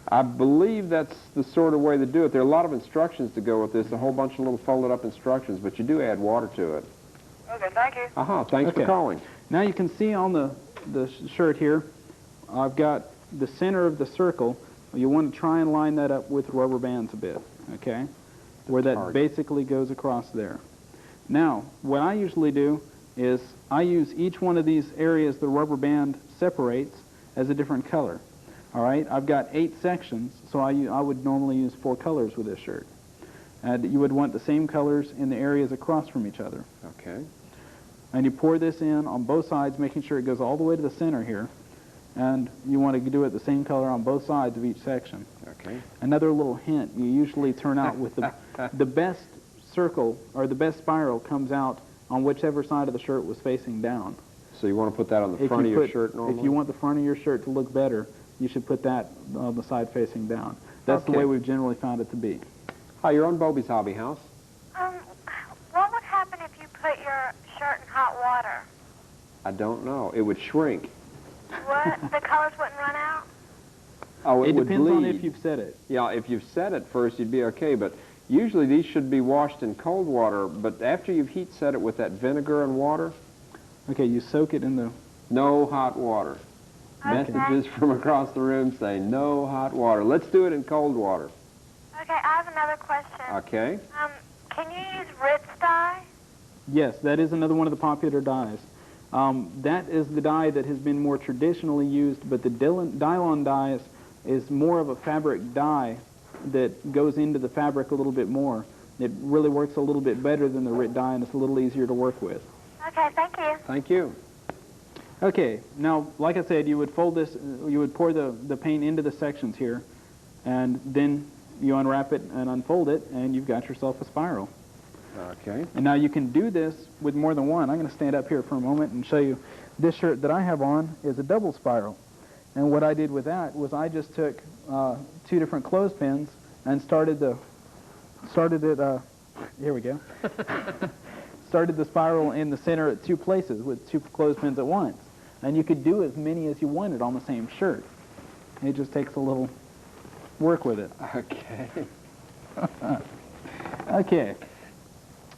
I believe that's the sort of way to do it. There are a lot of instructions to go with this, a whole bunch of little folded up instructions, but you do add water to it. Okay, thank you. Thanks for calling. Now you can see on the shirt here, I've got the center of the circle. You want to try and line that up with rubber bands a bit, okay? Where that basically goes across there. Now, what I usually do is I use each one of these areas the rubber band separates as a different color. All right, I've got 8 sections, so I would normally use 4 colors with this shirt. And you would want the same colors in the areas across from each other. Okay. And you pour this in on both sides, making sure it goes all the way to the center here. And you want to do it the same color on both sides of each section. Okay. Another little hint, you usually turn out with the best circle, or the best spiral comes out on whichever side of the shirt was facing down. So you want to put that on the front of your shirt normally? If you want the front of your shirt to look better, you should put that on the side facing down. That's the way we've generally found it to be. Hi, you're on Bobe's Hobby House. What would happen if you put your shirt in hot water? I don't know. It would shrink. What? The colors wouldn't run out? Oh, it would depends on bleed. if you've set it. Yeah, if you've set it first, you'd be okay, but usually these should be washed in cold water, but after you've heat set it with that vinegar and water. Okay, you soak it in the... No hot water. Okay. Messages from across the room saying no hot water. Let's do it in cold water. Okay, I have another question. Okay. Can you use Ritz dye? Yes, that is another one of the popular dyes. That is the dye that has been more traditionally used, but the Dylon dye is more of a fabric dye that goes into the fabric a little bit more. It really works a little bit better than the Rit dye, and it's a little easier to work with. Okay, thank you. Thank you. Okay, now, like I said, you would fold this, you would pour the paint into the sections here, and then you unwrap it and unfold it, and you've got yourself a spiral. Okay. And now you can do this with more than one. I'm going to stand up here for a moment and show you. This shirt that I have on is a double spiral. And what I did with that was I just took 2 different clothespins and started it, here we go. Started the spiral in the center at 2 places with 2 clothespins at once. And you could do as many as you wanted on the same shirt. It just takes a little work with it. Okay. Okay.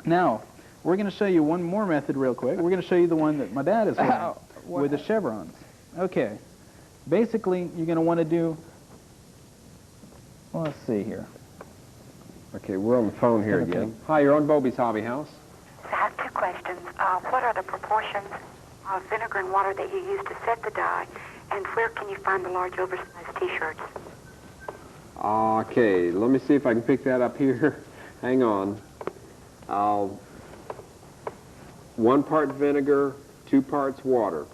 Now, we're going to show you one more method real quick. We're going to show you the one that my dad is wearing with the chevrons. Okay. Basically, you're going to want to do, well, let's see here. Okay, we're on the phone here again. Hi, you're on Bobe's Hobby House. I have 2 questions. What are the proportions of vinegar and water that you use to set the dye, and where can you find the large oversized T-shirts? Okay, let me see if I can pick that up here. Hang on. 1 part vinegar, 2 parts water.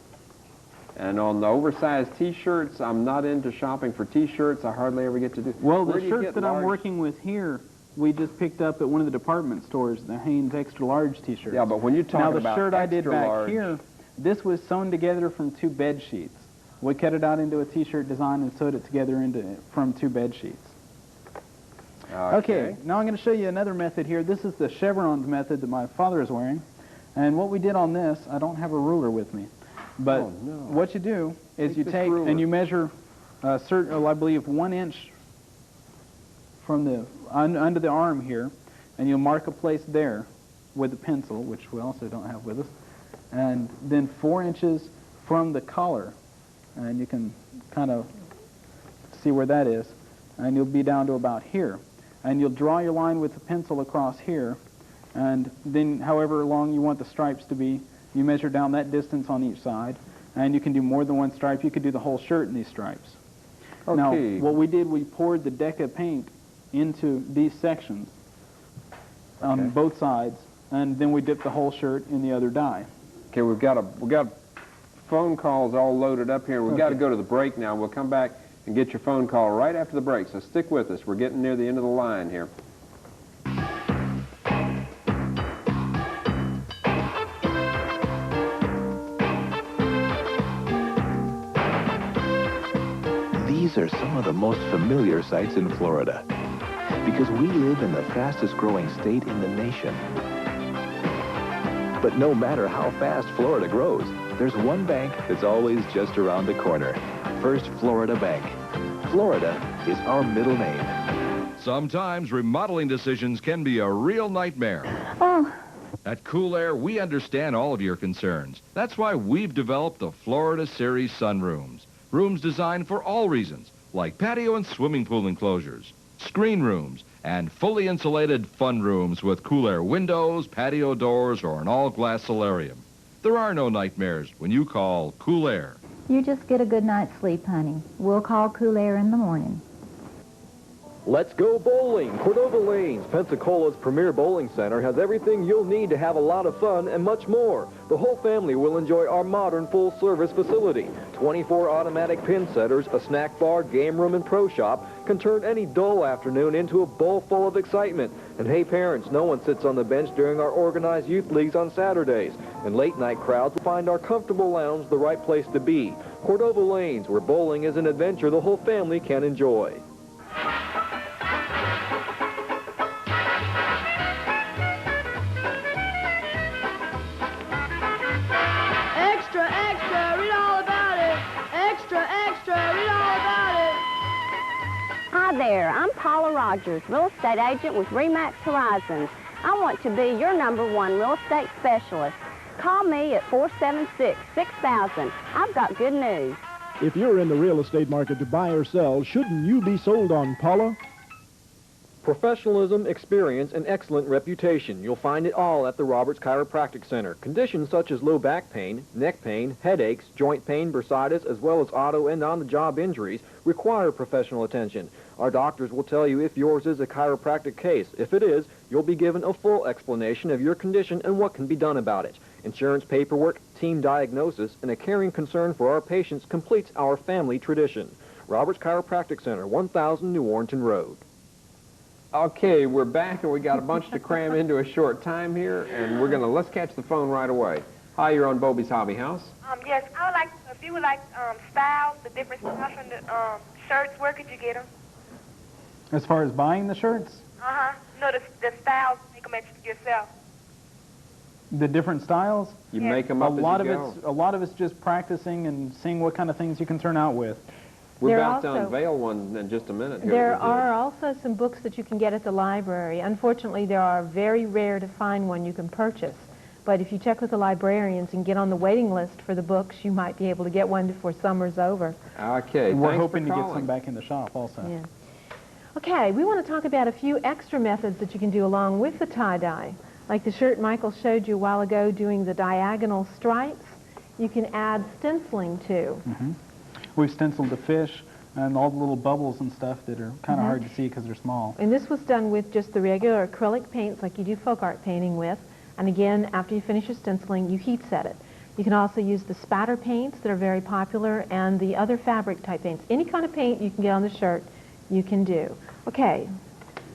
And on the oversized T-shirts, I'm not into shopping for T-shirts. I hardly ever get to do. Well, the shirts that I'm working with here, we just picked up at one of the department stores, the Hanes extra large T-shirts. Yeah, but when you're talking about now the shirt I did back large, here, this was sewn together from 2 bed sheets. We cut it out into a T-shirt design and sewed it together from 2 bed sheets. Okay, now I'm going to show you another method here. This is the chevrons method that my father is wearing. And what we did on this, I don't have a ruler with me, but what you do is you take and you measure a certain, I believe 1 inch from the under the arm here, and you'll mark a place there with a pencil, which we also don't have with us, and then 4 inches from the collar, and you can kind of see where that is, and you'll be down to about here. And you'll draw your line with the pencil across here, and then however long you want the stripes to be, you measure down that distance on each side, and you can do more than 1 stripe. You could do the whole shirt in these stripes. Okay. Now, what we did, we poured the Deca paint into these sections on both sides, and then we dipped the whole shirt in the other dye. Okay, we've got phone calls all loaded up here. We've got to go to the break now. We'll come back and get your phone call right after the break, so stick with us. We're getting near the end of the line here. These are some of the most familiar sights in Florida because we live in the fastest growing state in the nation. But no matter how fast Florida grows, there's one bank that's always just around the corner. First Florida Bank. Florida is our middle name. Sometimes remodeling decisions can be a real nightmare. Oh. At Cool Air, we understand all of your concerns. That's why we've developed the Florida Series sunrooms. Rooms designed for all reasons, like patio and swimming pool enclosures, screen rooms, and fully insulated fun rooms with Cool Air windows, patio doors, or an all-glass solarium. There are no nightmares when you call Cool Air. You just get a good night's sleep, honey. We'll call Cool Air in the morning. Let's go bowling! Cordova Lanes, Pensacola's premier bowling center, has everything you'll need to have a lot of fun and much more. The whole family will enjoy our modern full-service facility. 24 automatic pin setters, a snack bar, game room, and pro shop can turn any dull afternoon into a bowl full of excitement. And hey parents, no one sits on the bench during our organized youth leagues on Saturdays. And late night crowds will find our comfortable lounge the right place to be. Cordova Lanes, where bowling is an adventure the whole family can enjoy. Extra, extra, read all about it. Extra, extra, read all about it. Hi there, I'm Paula Rogers, real estate agent with RE/MAX Horizons. I want to be your #1 real estate specialist. Call me at 476-6000. I've got good news. If you're in the real estate market to buy or sell, shouldn't you be sold on Paula? Professionalism, experience, and excellent reputation. You'll find it all at the Roberts Chiropractic Center. Conditions such as low back pain, neck pain, headaches, joint pain, bursitis, as well as auto and on-the-job injuries require professional attention. Our doctors will tell you if yours is a chiropractic case. If it is, you'll be given a full explanation of your condition and what can be done about it. Insurance paperwork, team diagnosis, and a caring concern for our patients completes our family tradition. Roberts Chiropractic Center, 1000 New Orleans Road. Okay, we're back, and we got a bunch to cram into a short time here, and let's catch the phone right away. Hi, you're on Bobe's Hobby House. Yes, I would like, if you would like styles, the different styles from the shirts, where could you get them? As far as buying the shirts? Uh-huh. No, the styles, make them yourself. The different styles? You make them up as you go. A lot of it's just practicing and seeing what kind of things you can turn out with. We're about to unveil one in just a minute here. There are also some books that you can get at the library. Unfortunately, they are very rare to find one you can purchase. But if you check with the librarians and get on the waiting list for the books, you might be able to get one before summer's over. Okay, we're hoping to get some back in the shop also. Yeah. Okay, we want to talk about a few extra methods that you can do along with the tie-dye. Like the shirt Michael showed you a while ago doing the diagonal stripes, you can add stenciling to. Mm-hmm. We've stenciled the fish and all the little bubbles and stuff that are kind of hard to see because they're small. And this was done with just the regular acrylic paints like you do folk art painting with. And again, after you finish your stenciling, you heat set it. You can also use the spatter paints that are very popular and the other fabric type paints. Any kind of paint you can get on the shirt, you can do. Okay.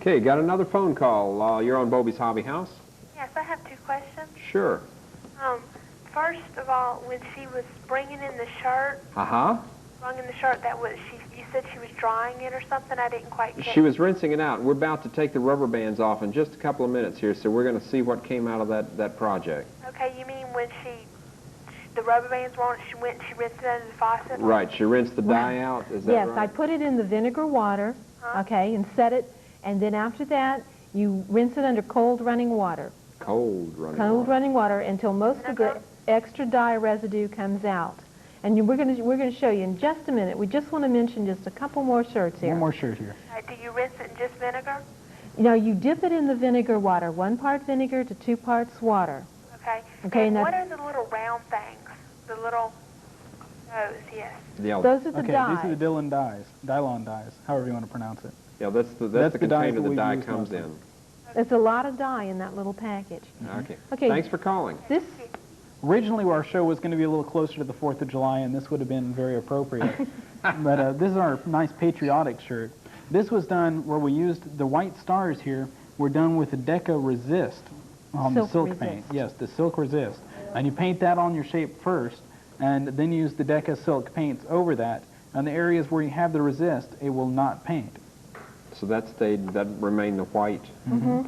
Okay, got another phone call. You're on Bobe's Hobby House. Yes, I have 2 questions. Sure. First of all, when she was bringing in the shirt, bringing the shirt, you said she was drying it or something. I didn't quite get. She was rinsing it out. We're about to take the rubber bands off in just a couple of minutes here, so we're going to see what came out of that project. Okay, you mean when the rubber bands were on it, she rinsed it under the faucet? Right, she rinsed the dye out. Is that right? Yes, I put it in the vinegar water, okay, and set it, and then after that, you rinse it under cold running water. Cold running water until most of the extra dye residue comes out. And we're going to show you in just a minute. We just want to mention just a couple more shirts here. One more shirt here. Do you rinse it in just vinegar? No, you dip it in the vinegar water, 1 part vinegar to 2 parts water. Okay. Okay. And what are the little round things? The little, yes. Those are the dyes. These are the Dylon dyes, however you want to pronounce it. Yeah, that's the container the dye comes in. There's a lot of dye in that little package. Okay. Thanks for calling. Originally, our show was going to be a little closer to the 4th of July, and this would have been very appropriate. But this is our nice patriotic shirt. This was done where we used the white stars here. Were done with the Deca Resist on the silk paint. Yes, the silk resist. And you paint that on your shape first, and then use the Deca silk paints over that. And the areas where you have the resist, it will not paint. So that remained the white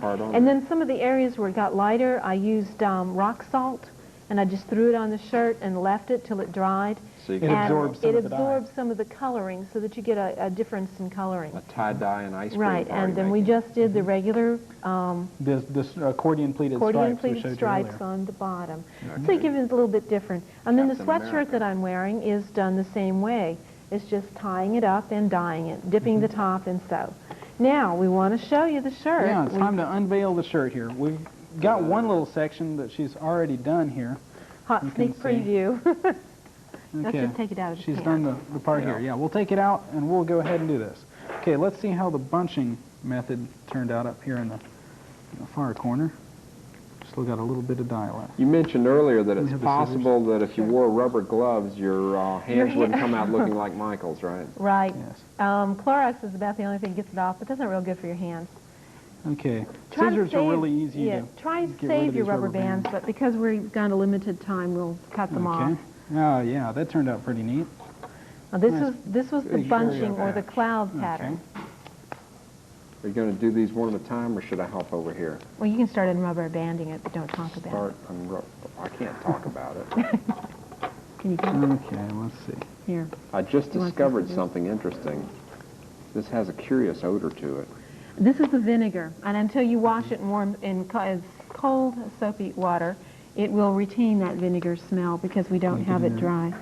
part on it. And then some of the areas where it got lighter, I used rock salt, and I just threw it on the shirt and left it till it dried. So it absorbs some of the coloring so that you get a difference in coloring. A tie-dye and ice cream. Right, and then we just did the regular this accordion-pleated stripes on the bottom. So you give it a little bit different. And then the sweatshirt that I'm wearing is done the same way. It's just tying it up and dyeing it, dipping the top and so. Now, we want to show you the shirt. Yeah, it's time to unveil the shirt here. We've got one little section that she's already done here. Hot sneak preview. Okay. Take it out of She's done the part here. Yeah, we'll take it out and we'll go ahead and do this. Okay, let's see how the bunching method turned out up here in the far corner. Still got a little bit of dye left. You mentioned earlier that it's possible that if you wore rubber gloves, your hands wouldn't come out looking like Michael's, right? Right. Yes. Clorox is about the only thing that gets it off, but that's not real good for your hands. Okay. Scissors are really easy to try and save your rubber bands, but because we've got a limited time, we'll cut them off. Oh, yeah, that turned out pretty neat. This was the bunching or the cloud pattern. Are you going to do these one at a time, or should I help over here? Well, you can start in rubber banding it, but don't talk about it. I can't talk about it. Can you do it? Okay, let's see. Here. I just discovered something interesting. This has a curious odor to it. This is the vinegar, and until you wash it in cold, soapy water, it will retain that vinegar smell because we don't have it dry.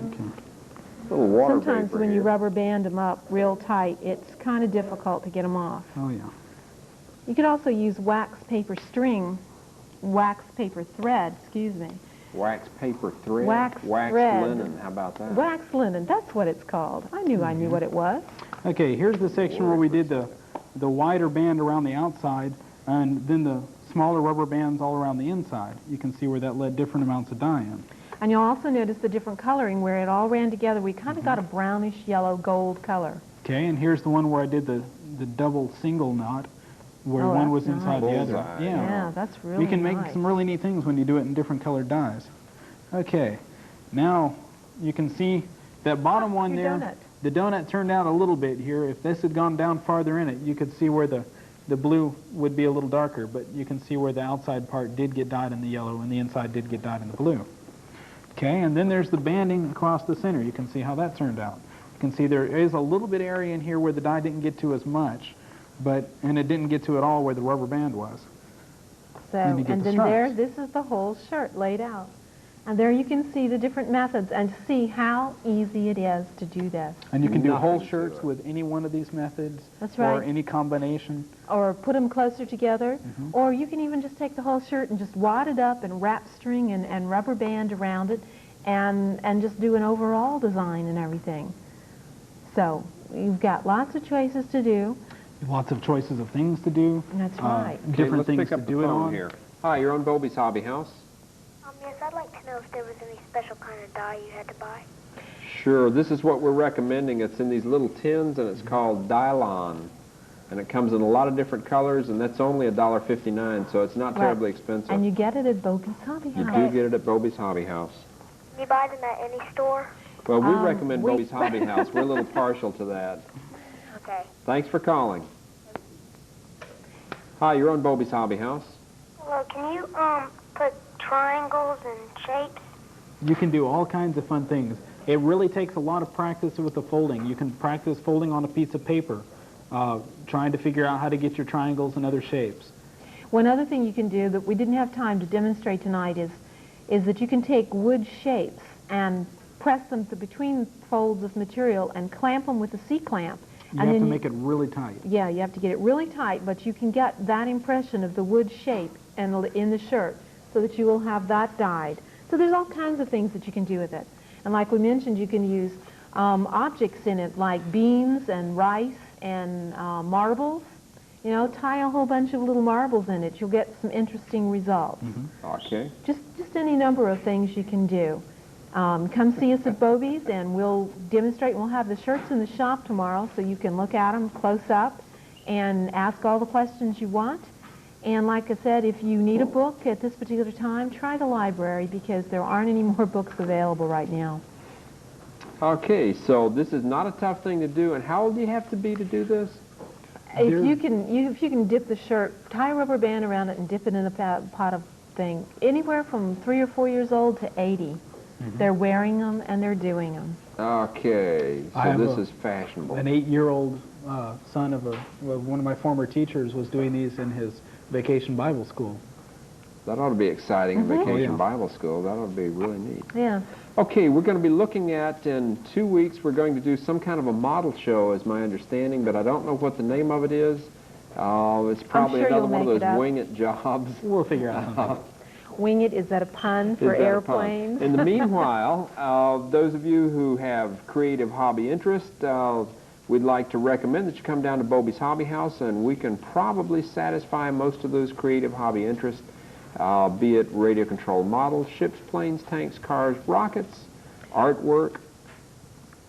Okay. Little water Sometimes vapor when you here. rubber band them up real tight, it's kind of difficult to get them off. Oh, yeah. You could also use wax paper thread, excuse me. Wax paper thread? Wax thread. Linen, how about that? Wax linen, that's what it's called. I knew what it was. Okay, here's the section where we did the wider band around the outside and then the smaller rubber bands all around the inside. You can see where that let different amounts of dye in. And you'll also notice the different coloring where it all ran together. We kind of got a brownish yellow gold color. Okay, and here's the one where I did the double single knot where one was inside the other. Yeah, that's really You can make nice. some really neat things when you do it in different colored dyes. Okay, now you can see that bottom one there. Donut. The donut turned out a little bit here. If this had gone down farther in it, you could see where the blue would be a little darker, but you can see where the outside part did get dyed in the yellow and the inside did get dyed in the blue. Okay, and then there's the banding across the center. You can see how that turned out. You can see there is a little bit area in here where the dye didn't get to as much, and it didn't get to at all where the rubber band was. So, and then there, this is the whole shirt laid out. And there you can see the different methods and see how easy it is to do this. And you can do whole shirts with any one of these methods. That's right. Or any combination. Or put them closer together. Or you can even just take the whole shirt and just wad it up and wrap string and rubber band around it and just do an overall design and everything. So you've got lots of choices to do. Lots of choices of things to do. That's right. Different things pick to up do the it phone on. here. Hi, you're on Bobe's Hobby House. Yes, I'd like to know if there was any special kind of dye you had to buy. Sure, this is what we're recommending. It's in these little tins, and it's called Dylon. And it comes in a lot of different colors, and that's only $1.59, so it's not terribly expensive. And you get it at Bobe's Hobby House. You do get it at Bobe's Hobby House. Can you buy them at any store? Well, we recommend Bobe's Hobby House. We're a little partial to that. Okay. Thanks for calling. Hi, you're on Bobe's Hobby House. Hello, can you put triangles and shapes? You can do all kinds of fun things. It really takes a lot of practice with the folding. You can practice folding on a piece of paper, trying to figure out how to get your triangles and other shapes. One other thing you can do that we didn't have time to demonstrate tonight is that you can take wood shapes and press them between folds of material and clamp them with a C-clamp. You have to make it really tight. Yeah, you have to get it really tight, but you can get that impression of the wood shape in the shirt so that you will have that dyed. So there's all kinds of things that you can do with it. And like we mentioned, you can use objects in it like beans and rice and marbles. You know, tie a whole bunch of little marbles in it. You'll get some interesting results. Okay. Just any number of things you can do. Come see us at Bobe's and we'll demonstrate. We'll have the shirts in the shop tomorrow so you can look at them close up and ask all the questions you want. And like I said, if you need a book at this particular time, try the library because there aren't any more books available right now. Okay, so this is not a tough thing to do. And how old do you have to be to do this? If you can dip the shirt, tie a rubber band around it and dip it in a pot of thing, anywhere from 3 or 4 years old to 80. They're wearing them and they're doing them. Okay, so this is fashionable. An 8-year-old son of one of my former teachers was doing these in his vacation Bible school. That ought to be exciting, vacation Bible school. That ought to be really neat. Yeah. Okay, we're going to be looking at, in 2 weeks, we're going to do some kind of a model show, is my understanding, but I don't know what the name of it is. It's probably another one of those wing-it jobs. We'll figure out something. Wing it, is that a pun for airplanes? In the meanwhile, those of you who have creative hobby interest, we'd like to recommend that you come down to Bobe's Hobby House, and we can probably satisfy most of those creative hobby interests, be it radio-controlled models, ships, planes, tanks, cars, rockets, artwork,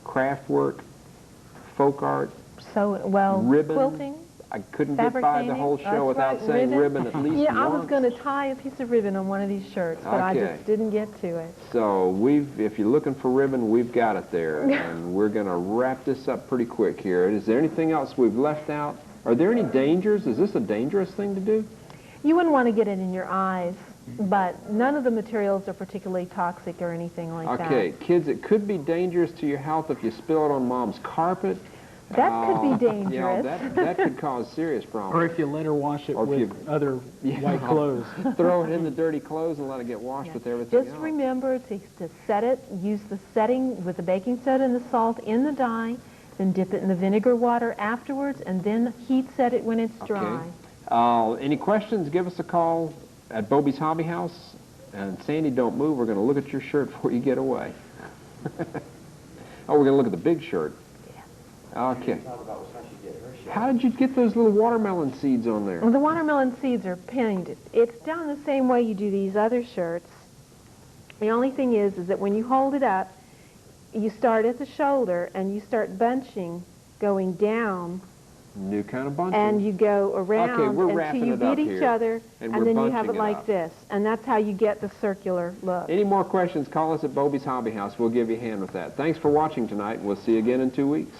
craft work, folk art, ribbon, quilting, I couldn't get by the whole show without saying ribbon at least Yeah, once. I was going to tie a piece of ribbon on one of these shirts, but I just didn't get to it. So if you're looking for ribbon, we've got it there. And we're going to wrap this up pretty quick here. Is there anything else we've left out? Are there any dangers? Is this a dangerous thing to do? You wouldn't want to get it in your eyes, but none of the materials are particularly toxic or anything like that. Okay, kids, it could be dangerous to your health if you spill it on mom's carpet. That could be dangerous. You know, that could cause serious problems. Or if you let her wash it with other white clothes. Throw it in the dirty clothes and let it get washed with everything Just else. remember to set it, use the setting with the baking soda and the salt in the dye, then dip it in the vinegar water afterwards, and then heat set it when it's dry. Any questions, give us a call at Bobe's Hobby House. And Sandy, don't move. We're going to look at your shirt before you get away. Oh, we're going to look at the big shirt. Okay. How did you get those little watermelon seeds on there? Well, the watermelon seeds are painted. It's done the same way you do these other shirts. The only thing is that when you hold it up, you start at the shoulder and you start bunching, going down. New kind of bunching. And you go around until you beat each other, and then you have it like this. And that's how you get the circular look. Any more questions, call us at Bobe's Hobby House. We'll give you a hand with that. Thanks for watching tonight. We'll see you again in 2 weeks.